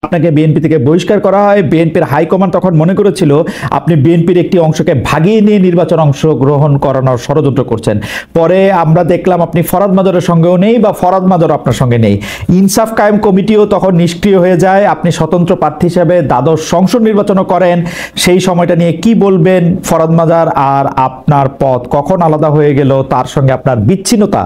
আপনাকে বিএনপি থেকে বহিষ্কার করা হয়। বিএনপির হাইকমান্ড তখন মনে করেছিল আপনি বিএনপির একটি অংশকে ভাগিয়ে নিয়ে নির্বাচন অংশগ্রহণ করানোর ষড়যন্ত্র করছেন। পরে আমরা দেখলাম আপনি ফরহাদ মাজহারের সঙ্গেও নেই বা ফরহাদ মাজহার আপনার সঙ্গে নেই। ইনসাফ কায়েম কমিটিও তখন নিষ্ক্রিয় হয়ে যায়। আপনি স্বতন্ত্র প্রার্থী হিসেবে দ্বাদশ সংসদ নির্বাচনও করেন। সেই সময়টা নিয়ে কি বলবেন? ফরহাদ মাজহার আর আপনার পথ কখন আলাদা হয়ে গেল? তার সঙ্গে আপনার বিচ্ছিন্নতা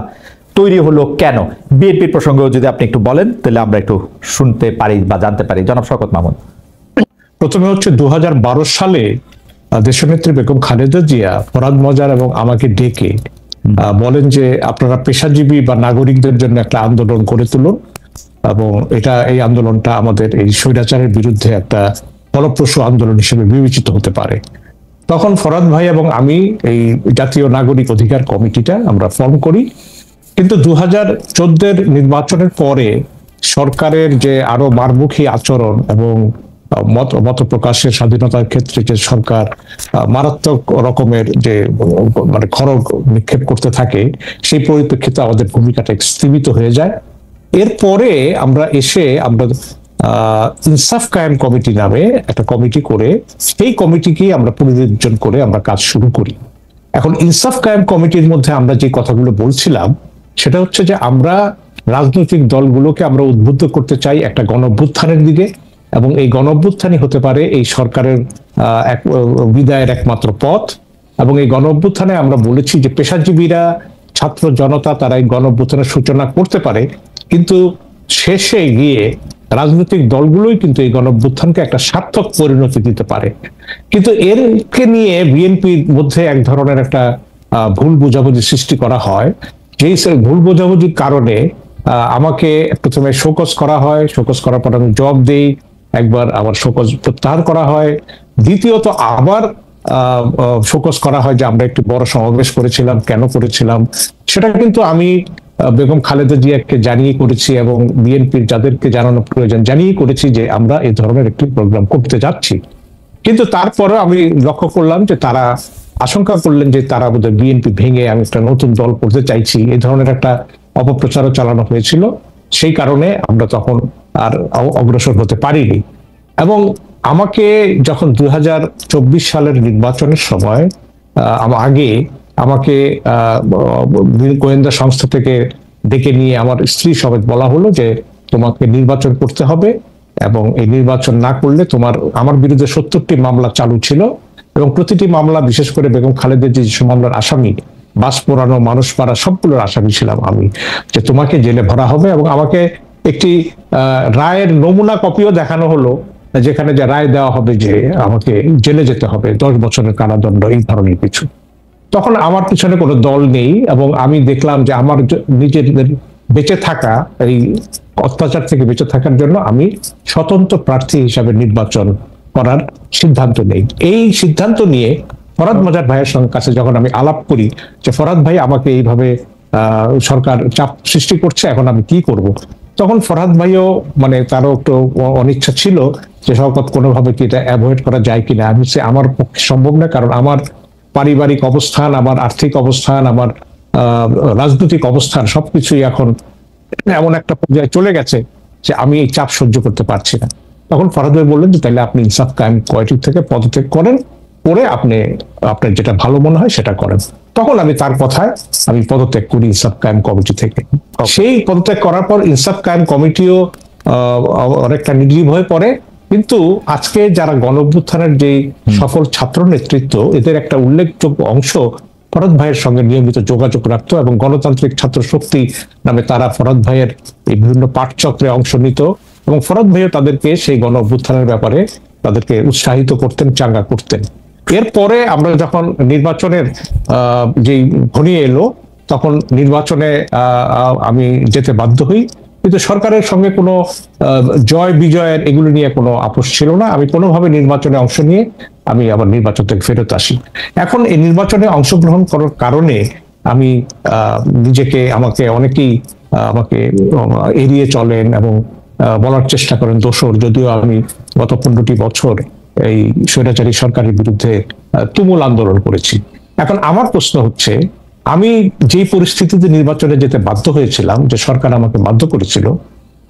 তৈরি হলো কেন? বিএনপির প্রসঙ্গেও যদি আপনি একটু বলেন তাহলে আমরা একটু শুনতে পারি বা জানতে পারি। জনাব শওকত মাহমুদ। প্রথমে হচ্ছে 2012 সালে দেশনেত্রী বেগম খালেদা জিয়া ফরহাদ মাজহার এবং আমাকে ডেকে বলেন যে আপনারা পেশাজীবী বা নাগরিকদের জন্য একটা আন্দোলন করে তুলুন, এবং এই আন্দোলনটা আমাদের এই স্বৈরাচারের বিরুদ্ধে একটা ফলপ্রসূ আন্দোলন হিসেবে বিবেচিত হতে পারে। তখন ফরহাদ ভাই এবং আমি এই জাতীয় নাগরিক অধিকার কমিটিটা আমরা ফর্ম করি। কিন্তু 2014 নির্বাচনের পরে সরকারের যে আরো মারমুখী আচরণ এবং মত প্রকাশের স্বাধীনতার ক্ষেত্রে যে সরকার মারাত্মক রকমের যে মানে খড়গ নিক্ষেপ করতে থাকে, সেই পরিপ্রেক্ষিতে আমাদের ভূমিকাটা স্থগিত হয়ে যায়। এরপরে আমরা ইনসাফ কায়েম কমিটি নামে একটা কমিটি করে সেই কমিটিকে আমরা পুনরুজ্জীবন করে আমরা কাজ শুরু করি। এখন ইনসাফ কায়েম কমিটির মধ্যে আমরা যে কথাগুলো বলছিলাম সেটা হচ্ছে যে আমরা রাজনৈতিক দলগুলোকে আমরা উদ্বুদ্ধ করতে চাই একটা গণঅভ্যুত্থানের দিকে, এবং এই গণঅভ্যুত্থানই হতে পারে এই সরকারের বিদায়ের একমাত্র পথ। এবং এই গণঅভ্যুত্থানে আমরা বলেছি যে পেশাজীবীরা, ছাত্র জনতা তারা এই গণঅভ্যুত্থানের সূচনা করতে পারে, কিন্তু শেষে গিয়ে রাজনৈতিক দলগুলোই কিন্তু এই গণঅভ্যুত্থানকে একটা সার্থক পরিণতি দিতে পারে। কিন্তু এরকে নিয়ে বিএনপির মধ্যে এক ধরনের একটা ভুল বোঝাবুঝি সৃষ্টি করা হয়। যেই ভুল বোঝাবুঝির কারণে আমাকে প্রথমে শোকজ করা হয়, শোকজ করার পর আমি জবাব দিই, একবার আবার শোকজ প্রত্যাহার করা হয়, দ্বিতীয়ত আবার শোকজ করা হয় যে আমরা একটি বড় সমাবেশ করেছিলাম, কেন করেছিলাম সেটা কিন্তু আমি বেগম খালেদা জিয়াকে জানিয়ে করেছি, এবং বিএনপির যাদেরকে জানানো প্রয়োজন জানিয়ে করেছি যে আমরা এই ধরনের একটি প্রোগ্রাম করতে যাচ্ছি। কিন্তু তারপরে আমি লক্ষ্য করলাম যে তারা আশঙ্কা করলেন যে তারা বোধহয় বিএনপি ভেঙে আমি একটা নতুন দল করতে চাইছি, এই ধরনের একটা অপপ্রচারও চালানো হয়েছিল। সেই কারণে আমরা তখন আর অগ্রসর হতে পারিনি। এবং আমাকে যখন 2024 সালের নির্বাচনের সময় আগে আমাকে গোয়েন্দা সংস্থা থেকে ডেকে নিয়ে আমার স্ত্রী সমেত বলা হলো যে তোমাকে নির্বাচন করতে হবে, এবং এই নির্বাচন না করলে আমার বিরুদ্ধে 70টি মামলা চালু ছিল, এবং প্রতিটি মামলা, বিশেষ করে বেগম খালেদা যে মামলার আসামি, বাস পোড়ানো, মানুষ মারা, সবগুলোর আসামি ছিলাম আমি, যে তোমাকে জেলে ভরা হবে। এবং আমাকে একটি রায়ের নমুনা কপিও দেখানো হলো, যেখানে যে রায় দেওয়া হবে যে আমাকে জেলে যেতে হবে 10 বছরের কারাদণ্ড, এই ধরনের কিছু। তখন আমার পিছনে কোনো দল নেই, এবং আমি দেখলাম যে আমার নিজের বেঁচে থাকা, এই অত্যাচার থেকে বেঁচে থাকার জন্য আমি স্বতন্ত্র প্রার্থী হিসাবে নির্বাচন করার সিদ্ধান্ত নেই। এই সিদ্ধান্ত নিয়ে ফরহাদ মাজহার ভাইয়ের কাছে যখন আমি আলাপ করি যে ফরহাদ ভাই আমাকে এইভাবে সরকার চাপ সৃষ্টি করছে, এখন আমি কি করব, তখন ফরহাদ ভাইও মানে তারও একটু অনিচ্ছা ছিল যে শওকত কোনোভাবে কি এটা অ্যাভয়েড করা যায় কিনা। আমি আমার পক্ষে সম্ভব না, কারণ আমার পারিবারিক অবস্থান, আমার আর্থিক অবস্থান, আমার রাজনৈতিক অবস্থান সবকিছুই এখন এমন একটা পর্যায়ে চলে গেছে যে আমি এই চাপ সহ্য করতে পারছি না। তখন ফরহাদ ভাই বললেন যে তাহলে আপনি ইনসাফ কায়েম কমিটি থেকে পদত্যাগ করেন, করে আপনার যেটা ভালো মনে হয় সেটা করেন। তখন আমি তার কথায় আমি পদত্যাগ করি ইনসাফ কায়েম কমিটি থেকে। সেই পদত্যাগ করার পর ইনসাফ কায়েম কমিটিও অনেকটা নির্জীব হয়ে পড়ে। কিন্তু আজকে যারা গণঅভ্যুত্থানের যে সফল ছাত্র নেতৃত্ব, এদের একটা উল্লেখযোগ্য অংশ ফরহাদ ভাইয়ের সঙ্গে নিয়মিত যোগাযোগ রাখতো, এবং গণতান্ত্রিক ছাত্র শক্তি নামে তারা ফরহাদ ভাইয়ের এই বিভিন্ন পাঠচক্রে অংশ নিত, এবং ফরহাদ ভাইও তাদেরকে সেই গণঅভ্যুত্থানের ব্যাপারে তাদেরকে উৎসাহিত করতেন, চাঙ্গা করতেন। এরপরে আমরা যখন নির্বাচনের যেই ঘনিয়ে এলো, তখন নির্বাচনে আমি যেতে বাধ্য হই, কিন্তু সরকারের সঙ্গে কোনো জয় বিজয়ের এগুলো নিয়ে কোনো আপোষ ছিল না। আমি কোনোভাবে নির্বাচনে অংশ নিয়ে আমি আবার নির্বাচন থেকে ফেরত আসি। এখন এই নির্বাচনে অংশগ্রহণ করার কারণে আমি আমাকে অনেকেই আমাকে এড়িয়ে চলেন এবং বলার চেষ্টা করেন দোষর, যদিও আমি গত 15টি বছর এই স্বৈরাচারী সরকারের বিরুদ্ধে তুমুল আন্দোলন করেছি। এখন আমার প্রশ্ন হচ্ছে, আমি যেই পরিস্থিতিতে নির্বাচনে যেতে বাধ্য হয়েছিলাম, যে সরকার আমাকে বাধ্য করেছিল,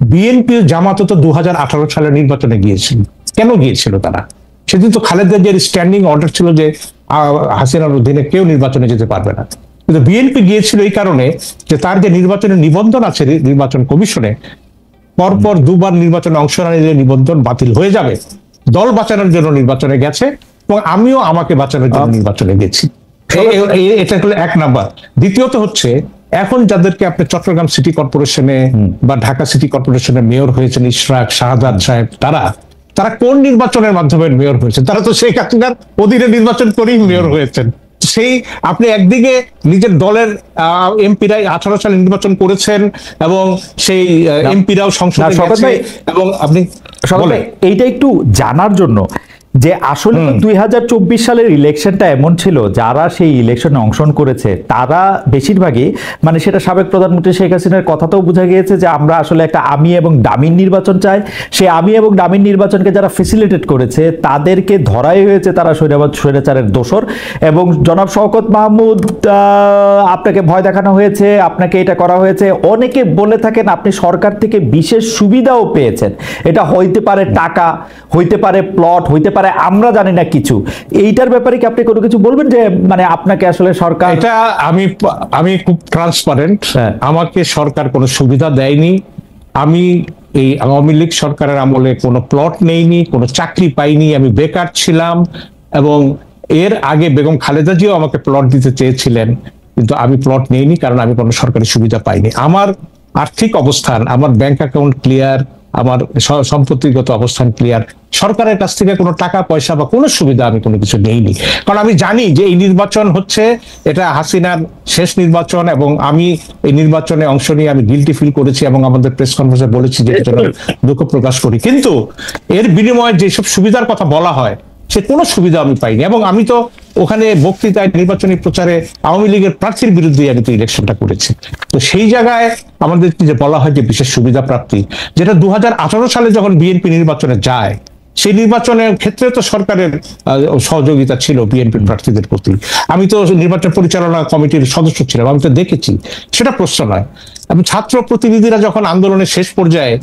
বিএনপি জামাত তো 2018 সালের নির্বাচনে গিয়েছিল। কেন গিয়েছিল তারা? সেদিন তো খালেদা জিয়ার স্ট্যান্ডিং অর্ডার ছিল যে হাসিনার অধীনে কেউ নির্বাচনে যেতে পারবে না। কিন্তু বিএনপি গিয়েছিল এই কারণে যে তার যে নির্বাচনের নিবন্ধন আছে নির্বাচন কমিশনে, পরপর দুবার নির্বাচনে অংশ না নিলে নিবন্ধন বাতিল হয়ে যাবে, দল বাঁচানোর জন্য নির্বাচনে গেছে, এবং আমিও আমাকে বাঁচানোর জন্য নির্বাচনে গেছি। এটা হলো এক নাম্বার। দ্বিতীয়ত হচ্ছে, এখন যাদেরকে আপনি চট্টগ্রাম সিটি কর্পোরেশনে বা ঢাকা সিটি কর্পোরেশনে মেয়র হয়েছেন, ইশরাক, শাহাদাত সাহেব, তারা কোন নির্বাচনের মাধ্যমে মেয়র হয়েছেন? তারা তো শেখ হাসিনার অধীনে নির্বাচন করেই মেয়র হয়েছেন। সেই আপনি একদিকে নিজের দলের এমপিরাই 18 সালে নির্বাচন করেছেন এবং সেই এমপিরাও সংসদে গেছে, এবং আপনি এইটা একটু জানার জন্য যে আসলে 2024 সালের ইলেকশনটা এমন ছিল, যারা সেই ইলেকশনে অংশগ্রহণ করেছে তারা বেশিরভাগই, মানে সেটা সাবেক প্রধানমন্ত্রী শেখ হাসিনার কথাতেও বোঝা গিয়েছে যে আমরা আসলে একটা আমি এবং ডামির নির্বাচন চাই। সেই আমি এবং ডামির নির্বাচনকে যারা ফেসিলিটেট করেছে তাদেরকে ধরাই হয়েছে তারা স্বৈরাচারের দোসর। এবং জনাব শওকত মাহমুদ, আপনাকে ভয় দেখানো হয়েছে, আপনাকে এটা করা হয়েছে। অনেকে বলে থাকেন আপনি সরকার থেকে বিশেষ সুবিধাও পেয়েছেন। এটা হইতে পারে টাকা, হইতে পারে প্লট, হইতে পারে আমরা জানি না কিছু। এইটার ব্যাপারে কি আপনি কোনো কিছু বলবেন, যে মানে আপনাকে আসলে সরকার? এটা আমি খুব ট্রান্সপারেন্ট। আমাকে সরকার কোনো সুবিধা দেয়নি। আমি এই আওয়ামী লীগ সরকারের আমলে কোনো প্লট নেইনি, কোনো চাকরি পাইনি, আমি বেকার ছিলাম। এবং এর আগে বেগম খালেদা জিয়াও আমাকে প্লট দিতে চেয়েছিলেন, কিন্তু আমি প্লট নেইনি, কারণ আমি কোনো সরকারি সুবিধা পাইনি। আমার আর্থিক অবস্থান, আমার ব্যাংক অ্যাকাউন্ট ক্লিয়ার, আমার সম্পত্তিগত অবস্থান ক্লিয়ার। সরকারের কাছ থেকে কোনো টাকা পয়সা বা কোনো সুবিধা আমি কোনো কিছু নেইনি, কারণ আমি জানি যে এই নির্বাচন হচ্ছে, এটা হাসিনার শেষ নির্বাচন, এবং আমি এই নির্বাচনে অংশ নিয়ে আমি গিলটি ফিল করেছি এবং আমাদের প্রেস কনফারেন্সে বলেছি যে এর জন্য দুঃখ প্রকাশ করি। কিন্তু এর বিনিময়ে যেসব সুবিধার কথা বলা হয়, সে কোনো সুবিধা আমি পাইনি। এবং আমি তো ওখানে বক্তৃতায়, নির্বাচনী প্রচারে আওয়ামী লীগের প্রার্থীর বিরুদ্ধে আমি তো ইলেকশনটা করেছি। তো সেই জায়গায় আমাদের যে বলা হয় যে বিশেষ সুবিধা প্রাপ্তি, যেটা 2018 সালে যখন বিএনপি নির্বাচনে যায়, সেই নির্বাচনের ক্ষেত্রে তো সরকারের সহযোগিতা ছিল বিএনপি প্রার্থীদের প্রতি। আমি তো নির্বাচন পরিচালনা কমিটির সদস্য ছিলাম, আমি তো দেখেছি, সেটা প্রশ্ন নয়। এবং ছাত্র প্রতিনিধিরা যখন আন্দোলনের শেষ পর্যায়ে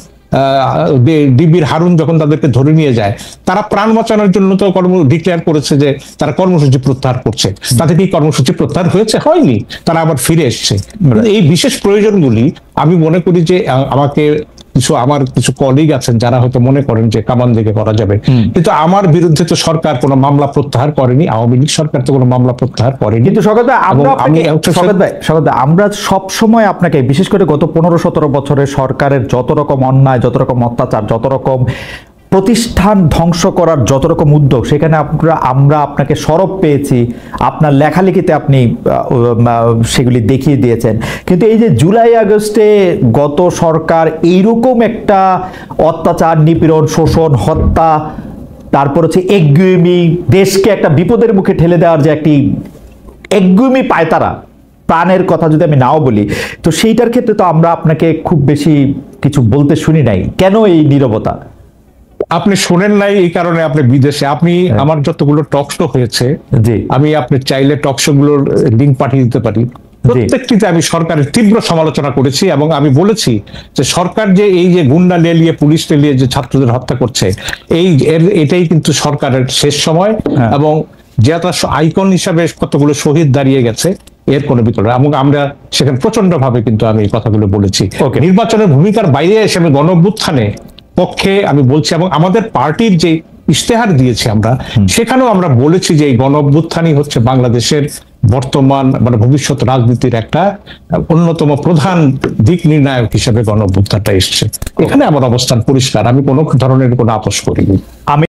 ডিবির হারুন যখন তাদেরকে ধরে নিয়ে যায়, তারা প্রাণ বাঁচানোর জন্য তো ডিক্লেয়ার করেছে যে তারা কর্মসূচি প্রত্যাহার করছে। তাদের কি কর্মসূচি প্রত্যাহার হয়েছে? হয়নি, তারা আবার ফিরে এসছে। এই বিশেষ প্রয়োজনগুলি আমি মনে করি যে আমার কিছু কলিগ আছেন যারা হয়তো মনে করেন যে কামান দিকে করা যাবে, কিন্তু আমার বিরুদ্ধে তো সরকার কোনো মামলা প্রত্যাহার করেনি, আওয়ামী লীগ সরকার তো কোনো মামলা প্রত্যাহার করেনি। কিন্তু শওকত ভাই, আমরা সব সময় আপনাকে, বিশেষ করে গত 15-17 বছরের সরকারের যত রকম অন্যায়, যত রকম অত্যাচার, যত রকম প্রতিষ্ঠান ধ্বংস করার যত রকম উদ্যোগ, সেখানে আমরা আপনাকে সরব পেয়েছি, আপনার লেখালেখিতে আপনি সেগুলি দেখিয়ে দিয়েছেন। কিন্তু এই যে জুলাই আগস্টে গত সরকার এইরকম একটা অত্যাচার, নিপীড়ন, শোষণ, হত্যা, তারপর হচ্ছে একগুঁয়েমি, দেশকে একটা বিপদের মুখে ঠেলে দেওয়ার যে একটি একগুঁয়েমি পায়তারা, প্রাণের কথা যদি আমি নাও বলি, তো সেইটার ক্ষেত্রে তো আমরা আপনাকে খুব বেশি কিছু বলতে শুনি নাই। কেন এই নীরবতা? আপনি শোনেন নাই এই কারণে আপনি বিদেশে। আমার যতগুলো টক শো হয়েছে, আমি আপনি চাইলে টক শো গুলোর লিঙ্ক পাঠিয়ে দিতে পারি। প্রত্যেকটিতে আমি সরকারের তীব্র সমালোচনা করেছি, এবং আমি বলেছি যে সরকার যে এই যে গুন্ডা লেলিয়ে, পুলিশ লেলিয়ে যে ছাত্রদের হত্যা করছে, এটাই কিন্তু সরকারের শেষ সময়। এবং যেটা আইকন হিসাবে কতগুলো শহীদ দাঁড়িয়ে গেছে, এর কোনো বিকল্প। এবং আমরা সেখানে প্রচন্ড ভাবে কিন্তু আমি এই কথাগুলো বলেছি। নির্বাচনের ভূমিকার বাইরে এসে আমি গণঅভ্যুত্থানে পক্ষে আমি বলছি, এবং আমাদের পার্টির যে ইশতেহার দিয়েছি আমরা, সেখানেও আমরা বলেছি যে এই গণঅভ্যুত্থানই হচ্ছে বাংলাদেশের বর্তমান মানে ভবিষ্যৎ রাজনীতির একটা অন্যতম প্রধান দিক নির্ণায়ক হিসেবে গণঅভ্যুত্থানটা এসছে। এখানে আমার অবস্থান পরিষ্কার, আমি কোনো ধরনের কোনো আপোষ করিনি।